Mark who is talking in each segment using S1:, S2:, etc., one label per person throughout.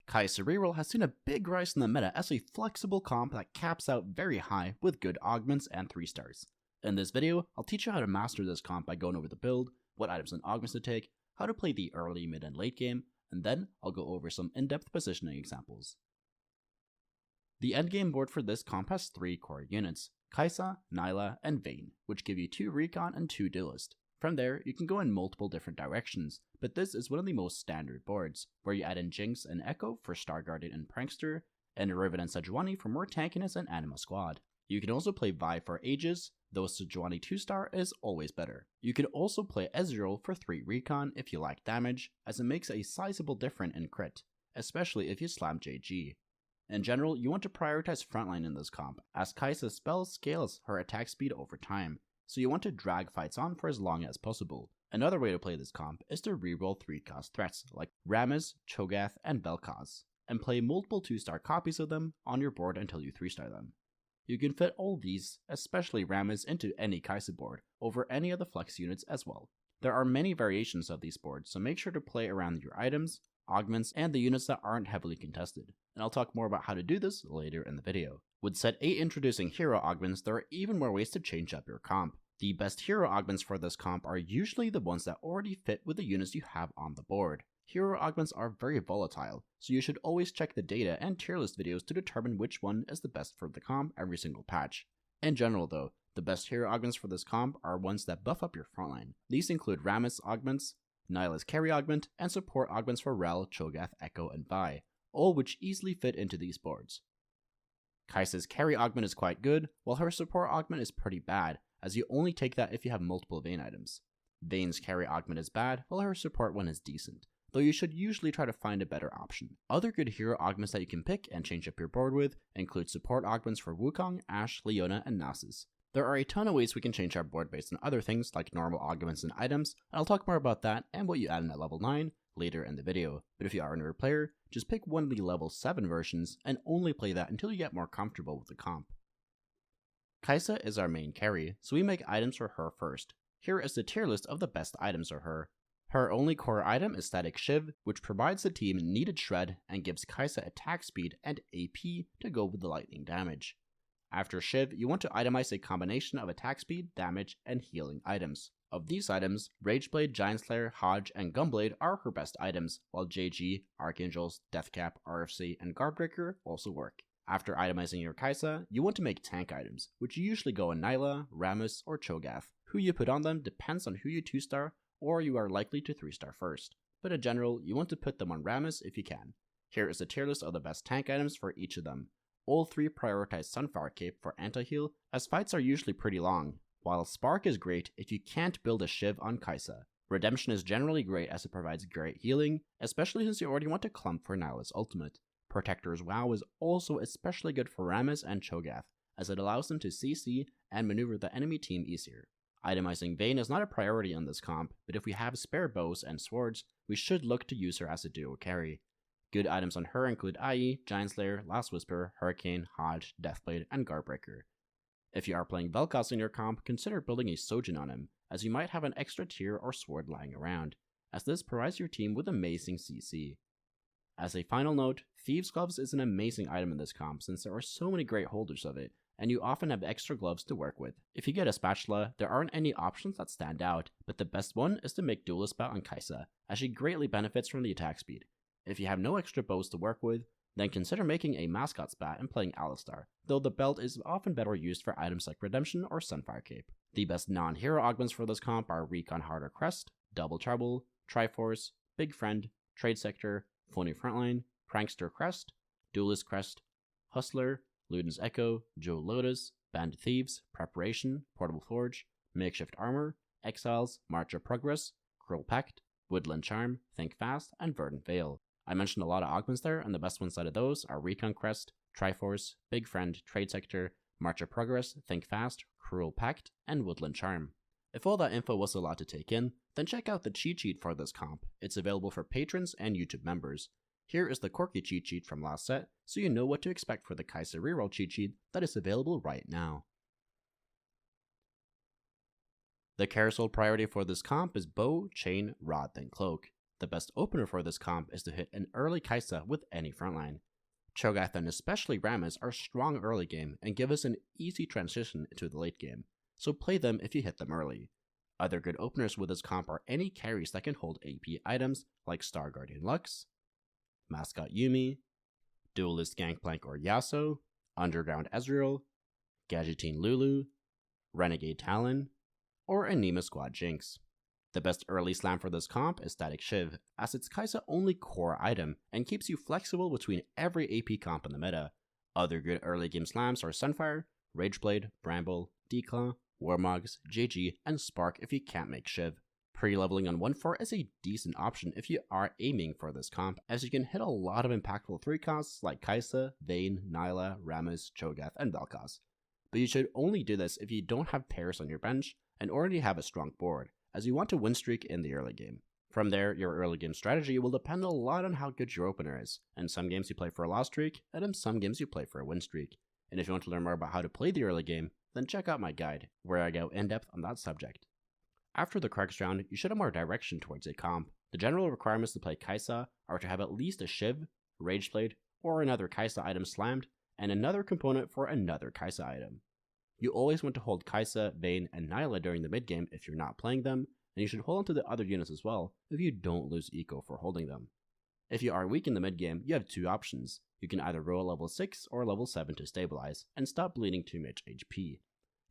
S1: Kaisa Reroll has seen a big rise in the meta as a flexible comp that caps out very high with good augments and 3 stars. In this video, I'll teach you how to master this comp by going over the build, what items and augments to take, how to play the early, mid, and late game, and then I'll go over some in-depth positioning examples. The endgame board for this comp has 3 core units, Kaisa, Nyla, and Vayne, which give you 2 Recon and 2 Duelist. From there, you can go in multiple different directions, but this is one of the most standard boards, where you add in Jinx and Echo for Star Guardian and Prankster, and Riven and Sejuani for more tankiness and Anima Squad. You can also play Vi for Aegis, though Sejuani 2-star is always better. You can also play Ezreal for 3 Recon if you lack damage, as it makes a sizable difference in crit, especially if you slam JG. In general, you want to prioritize frontline in this comp, as Kaisa's spell scales her attack speed over time, so you want to drag fights on for as long as possible. Another way to play this comp is to reroll 3-cost threats like Rammus, Cho'Gath, and Vel'Koz, and play multiple 2-star copies of them on your board until you 3-star them. You can fit all these, especially Rammus, into any Kaisa board over any of the flex units as well. There are many variations of these boards, so make sure to play around your items, augments, and the units that aren't heavily contested, and I'll talk more about how to do this later in the video. With set 8 introducing hero augments, there are even more ways to change up your comp. The best hero augments for this comp are usually the ones that already fit with the units you have on the board. Hero augments are very volatile, so you should always check the data and tier list videos to determine which one is the best for the comp every single patch. In general though, the best hero augments for this comp are ones that buff up your frontline. These include Rammus augments, Nyla's carry augment, and support augments for Rel, Cho'Gath, Echo, and Vi, all which easily fit into these boards. Kaisa's carry augment is quite good, while her support augment is pretty bad, as you only take that if you have multiple Vayne items. Vayne's carry augment is bad, while her support one is decent, though you should usually try to find a better option. Other good hero augments that you can pick and change up your board with include support augments for Wukong, Ashe, Leona, and Nasus. There are a ton of ways we can change our board based on other things like normal augments and items, and I'll talk more about that and what you add in at level 9 later in the video. But if you are a newer player, just pick one of the level 7 versions and only play that until you get more comfortable with the comp. Kaisa is our main carry, so we make items for her first. Here is the tier list of the best items for her. Her only core item is Static Shiv, which provides the team needed shred and gives Kaisa attack speed and AP to go with the lightning damage. After Shiv, you want to itemize a combination of attack speed, damage, and healing items. Of these items, Rageblade, Giant Slayer, Hodge, and Gunblade are her best items, while JG, Archangels, Deathcap, RFC, and Guardbreaker also work. After itemizing your Kaisa, you want to make tank items, which usually go in Nyla, Rammus, or Cho'Gath. Who you put on them depends on who you 2-star, or you are likely to 3-star first, but in general, you want to put them on Rammus if you can. Here is a tier list of the best tank items for each of them. All 3 prioritize Sunfire Cape for anti-heal, as fights are usually pretty long, while Spark is great if you can't build a Shiv on Kaisa. Redemption is generally great as it provides great healing, especially since you already want to clump for Nyla's ultimate. Protector's Wow is also especially good for Rammus and Cho'Gath, as it allows them to CC and maneuver the enemy team easier. Itemizing Vayne is not a priority in this comp, but if we have spare bows and swords, we should look to use her as a duo carry. Good items on her include IE, Giant Slayer, Last Whisper, Hurricane, Hodge, Deathblade, and Guardbreaker. If you are playing Vel'Koz in your comp, consider building a Sojin on him, as you might have an extra tier or sword lying around, as this provides your team with amazing CC. As a final note, Thieves' Gloves is an amazing item in this comp since there are so many great holders of it, and you often have extra gloves to work with. If you get a spatula, there aren't any options that stand out, but the best one is to make Duelist Bout on Kaisa, as she greatly benefits from the attack speed. If you have no extra bows to work with, then consider making a Mascot Spat and playing Alistar, though the belt is often better used for items like Redemption or Sunfire Cape. The best non-hero augments for this comp are Recon Harder Crest, Double Trouble, Triforce, Big Friend, Trade Sector, Phony Frontline, Prankster Crest, Duelist Crest, Hustler, Luden's Echo, Joe Lotus, Bandit Thieves, Preparation, Portable Forge, Makeshift Armor, Exiles, March of Progress, Cruel Pact, Woodland Charm, Think Fast, and Verdant Veil. I mentioned a lot of augments there, and the best ones out of those are Recon Crest, Triforce, Big Friend, Trade Sector, March of Progress, Think Fast, Cruel Pact, and Woodland Charm. If all that info was a lot to take in, then check out the cheat sheet for this comp. It's available for patrons and YouTube members. Here is the quirky cheat sheet from last set, so you know what to expect for the Kaisa Reroll cheat sheet that is available right now. The carousel priority for this comp is bow, chain, rod, then cloak. The best opener for this comp is to hit an early Kaisa with any frontline. Cho'Gath and especially Rammus are strong early game and give us an easy transition into the late game, so play them if you hit them early. Other good openers with this comp are any carries that can hold AP items like Star Guardian Lux, Mascot Yuumi, Duelist Gangplank or Yasuo, Underground Ezreal, Gadgeteen Lulu, Renegade Talon, or Anima Squad Jinx. The best early slam for this comp is Static Shiv, as it's Kaisa only core item and keeps you flexible between every AP comp in the meta. Other good early game slams are Sunfire, Rageblade, Bramble, Declaw, Warmogs, JG, and Spark if you can't make Shiv. Pre-leveling on 1-4 is a decent option if you are aiming for this comp, as you can hit a lot of impactful 3 costs like Kaisa, Vayne, Nilah, Rammus, Cho'Gath, and Vel'Koz. But you should only do this if you don't have pairs on your bench and already have a strong board, as you want to win streak in the early game. From there, your early game strategy will depend a lot on how good your opener is. In some games you play for a loss streak, and in some games you play for a win streak. And if you want to learn more about how to play the early game, then check out my guide, where I go in depth on that subject. After the Krugs round, you should have more direction towards a comp. The general requirements to play Kaisa are to have at least a Shiv, Rageblade, or another Kaisa item slammed, and another component for another Kaisa item. You always want to hold Kaisa, Vayne, and Nilah during the mid game if you're not playing them, and you should hold onto the other units as well if you don't lose eco for holding them. If you are weak in the mid game, you have 2 options. You can either roll level 6 or level 7 to stabilize, and stop bleeding too much HP.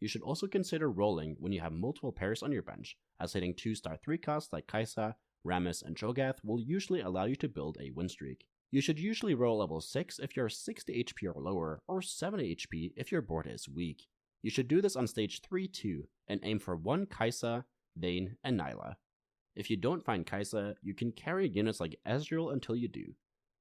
S1: You should also consider rolling when you have multiple pairs on your bench, as hitting 2-star 3 costs like Kaisa, Rammus, and Cho'Gath will usually allow you to build a win streak. You should usually roll level 6 if you're 60 HP or lower, or 70 HP if your board is weak. You should do this on stage 3-2, and aim for 1 Kaisa, Vayne, and Nilah. If you don't find Kaisa, you can carry units like Ezreal until you do.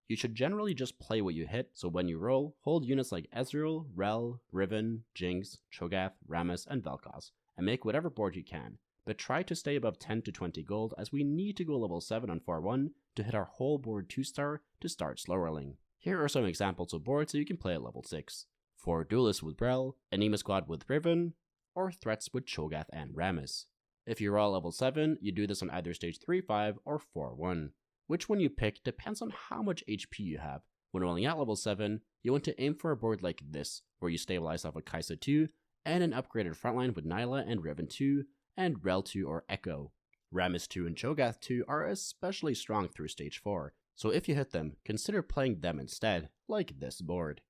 S1: You should generally just play what you hit, so when you roll, hold units like Ezreal, Rell, Riven, Jinx, Cho'Gath, Rammus, and Vel'Koz, and make whatever board you can, but try to stay above 10 to 20 gold as we need to go level 7 on 4-1 to hit our whole board 2-star to start slow rolling. Here are some examples of boards that you can play at level 6. For Duelists with Rell, Anima Squad with Riven, or Threats with Cho'Gath and Rammus. If you're all level 7, you do this on either stage 3-5 or 4-1. Which one you pick depends on how much HP you have. When rolling at level 7, you want to aim for a board like this, where you stabilize off of Kaisa 2, and an upgraded frontline with Nilah and Riven 2, and Rell 2 or Echo. Rammus 2 and Cho'Gath 2 are especially strong through stage 4, so if you hit them, consider playing them instead, like this board.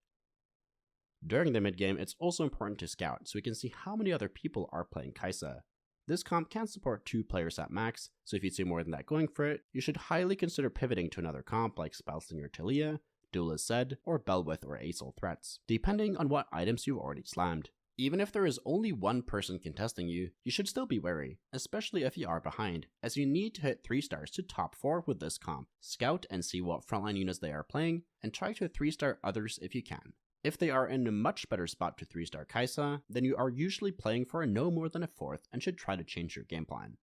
S1: During the mid game, it's also important to scout, so we can see how many other people are playing Kaisa. This comp can support 2 players at max, so if you see more than that going for it, you should highly consider pivoting to another comp like Spellslinger Talia, Duelist Zed, or Bel'Veth or Aesol Threats, depending on what items you've already slammed. Even if there is only one person contesting you, you should still be wary, especially if you are behind, as you need to hit 3 stars to top 4 with this comp. Scout and see what frontline units they are playing, and try to 3-star others if you can. If they are in a much better spot to 3-star Kaisa, then you are usually playing for no more than a 4th and should try to change your game plan.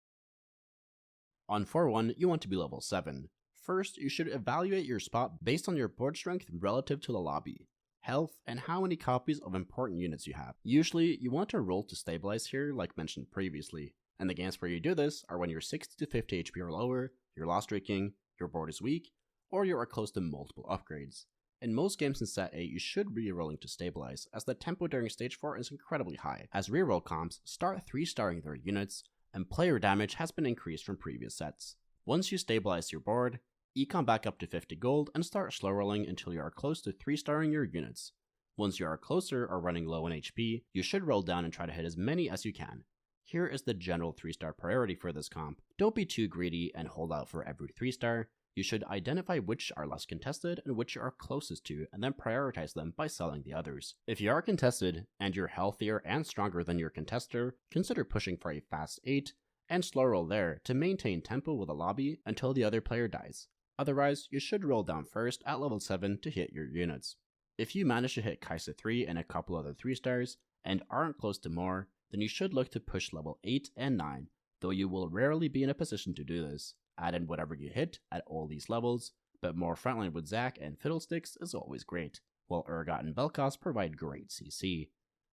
S1: On 4-1, you want to be level 7. First, you should evaluate your spot based on your board strength relative to the lobby, health, and how many copies of important units you have. Usually, you want to roll to stabilize here like mentioned previously, and the games where you do this are when you're 60 to 50 HP or lower, you're lost streaking, your board is weak, or you are close to multiple upgrades. In most games in set 8, you should be rolling to stabilize, as the tempo during stage 4 is incredibly high, as reroll comps start 3-starring their units, and player damage has been increased from previous sets. Once you stabilize your board, econ back up to 50 gold and start slow rolling until you are close to 3-starring your units. Once you are closer or running low on HP, you should roll down and try to hit as many as you can. Here is the general 3-star priority for this comp. Don't be too greedy and hold out for every 3-star. You should identify which are less contested and which you are closest to, and then prioritize them by selling the others. If you are contested, and you're healthier and stronger than your contester, consider pushing for a fast 8, and slow roll there to maintain tempo with the lobby until the other player dies. Otherwise, you should roll down first at level 7 to hit your units. If you manage to hit Kaisa 3 and a couple other 3-stars, and aren't close to more, then you should look to push level 8 and 9, though you will rarely be in a position to do this. Add in whatever you hit at all these levels, but more frontline with Zac and Fiddlesticks is always great, while Urgot and Vel'Koz provide great CC.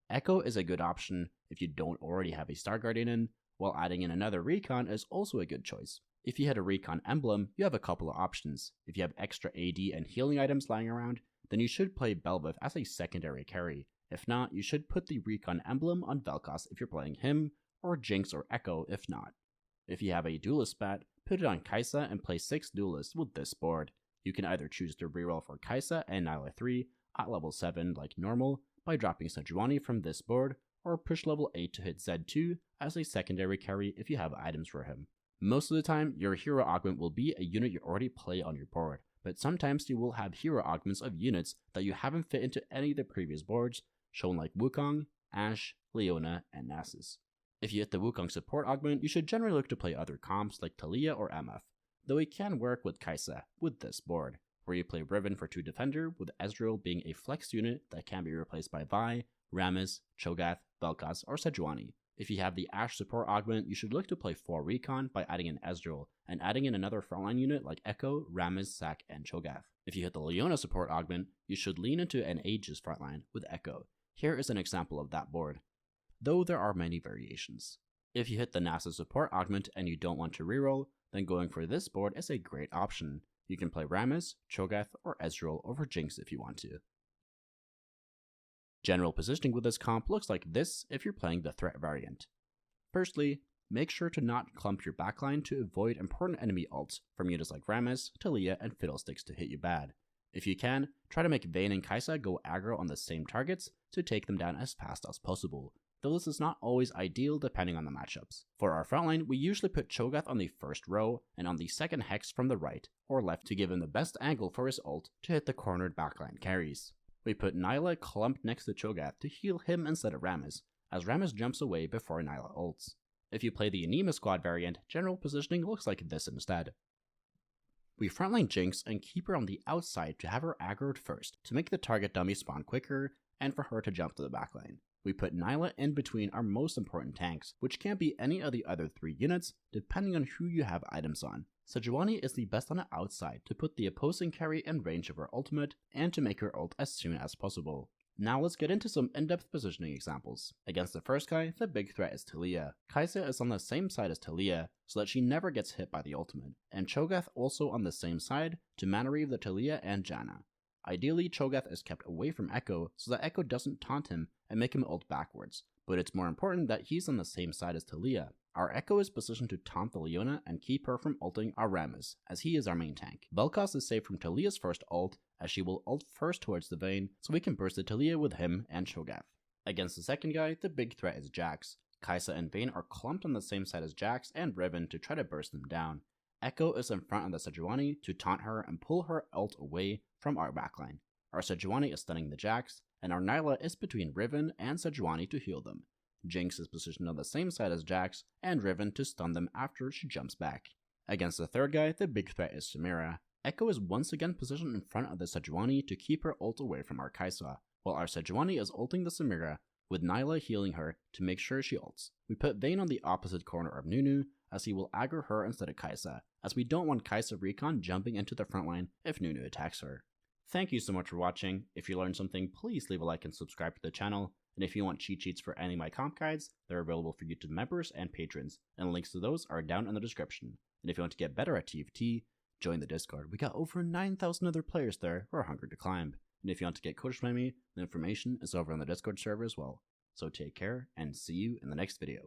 S1: Echo is a good option if you don't already have a Star Guardian in, while adding in another Recon is also a good choice. If you hit a Recon emblem, you have a couple of options. If you have extra AD and healing items lying around, then you should play Bel'Veth as a secondary carry. If not, you should put the Recon emblem on Vel'Koz if you're playing him, or Jinx or Echo if not. If you have a duelist spat, put it on Kaisa and play 6 duelists with this board. You can either choose to reroll for Kaisa and Nilah 3 at level 7 like normal by dropping Sejuani from this board, or push level 8 to hit Z2 as a secondary carry if you have items for him. Most of the time, your hero augment will be a unit you already play on your board, but sometimes you will have hero augments of units that you haven't fit into any of the previous boards, shown like Wukong, Ashe, Leona, and Nasus. If you hit the Wukong support augment, you should generally look to play other comps like Taliyah or MF, though it can work with Kaisa with this board, where you play Riven for 2 defender, with Ezreal being a flex unit that can be replaced by Vi, Rammus, Cho'Gath, Vel'Koz, or Sejuani. If you have the Ashe support augment, you should look to play 4 Recon by adding in Ezreal, and adding in another frontline unit like Echo, Rammus, Zac, and Cho'Gath. If you hit the Leona support augment, you should lean into an Aegis frontline with Echo. Here is an example of that board, though there are many variations. If you hit the Nasus support augment and you don't want to reroll, then going for this board is a great option. You can play Rammus, Cho'Gath, or Ezreal over Jinx if you want to. General positioning with this comp looks like this if you're playing the threat variant. Firstly, make sure to not clump your backline to avoid important enemy ults from units like Rammus, Taliyah, and Fiddlesticks to hit you bad. If you can, try to make Vayne and Kaisa go aggro on the same targets to take them down as fast as possible, though this is not always ideal depending on the matchups. For our frontline, we usually put Cho'Gath on the first row and on the second hex from the right or left to give him the best angle for his ult to hit the cornered backline carries. We put Nilah clumped next to Cho'Gath to heal him instead of Rammus, as Rammus jumps away before Nilah ults. If you play the Anima squad variant, general positioning looks like this instead. We frontline Jinx and keep her on the outside to have her aggroed first to make the target dummy spawn quicker and for her to jump to the backline. We put Nilah in between our most important tanks, which can't be any of the other 3 units depending on who you have items on. Sejuani is the best on the outside to put the opposing carry in range of her ultimate and to make her ult as soon as possible. Now let's get into some in-depth positioning examples. Against the first guy, the big threat is Taliyah. Kaisa is on the same side as Taliyah so that she never gets hit by the ultimate, and Cho'Gath also on the same side to mana reave the Taliyah and Janna. Ideally, Cho'Gath is kept away from Echo so that Echo doesn't taunt him and make him ult backwards, but it's more important that he's on the same side as Taliyah. Our Echo is positioned to taunt the Leona and keep her from ulting our Rammus, as he is our main tank. Vel'Koz is safe from Taliyah's first ult, as she will ult first towards the Vayne, so we can burst the Taliyah with him and Cho'Gath. Against the second guy, the big threat is Jax. Kaisa and Vayne are clumped on the same side as Jax and Riven to try to burst them down. Echo is in front of the Sejuani to taunt her and pull her ult away from our backline. Our Sejuani is stunning the Jax, and our Nilah is between Riven and Sejuani to heal them. Jinx is positioned on the same side as Jax and Riven to stun them after she jumps back. Against the third guy, the big threat is Samira. Echo is once again positioned in front of the Sejuani to keep her ult away from our Kaisa, while our Sejuani is ulting the Samira, with Nilah healing her to make sure she ults. We put Vayne on the opposite corner of Nunu, as he will aggro her instead of Kaisa, as we don't want Kaisa Recon jumping into the front line if Nunu attacks her. Thank you so much for watching. If you learned something, please leave a like and subscribe to the channel. And if you want cheat sheets for any of my comp guides, they're available for YouTube members and patrons, and links to those are down in the description. And if you want to get better at TFT, join the Discord. We got over 9,000 other players there who are hungry to climb. And if you want to get coached by me, the information is over on the Discord server as well. So take care, and see you in the next video.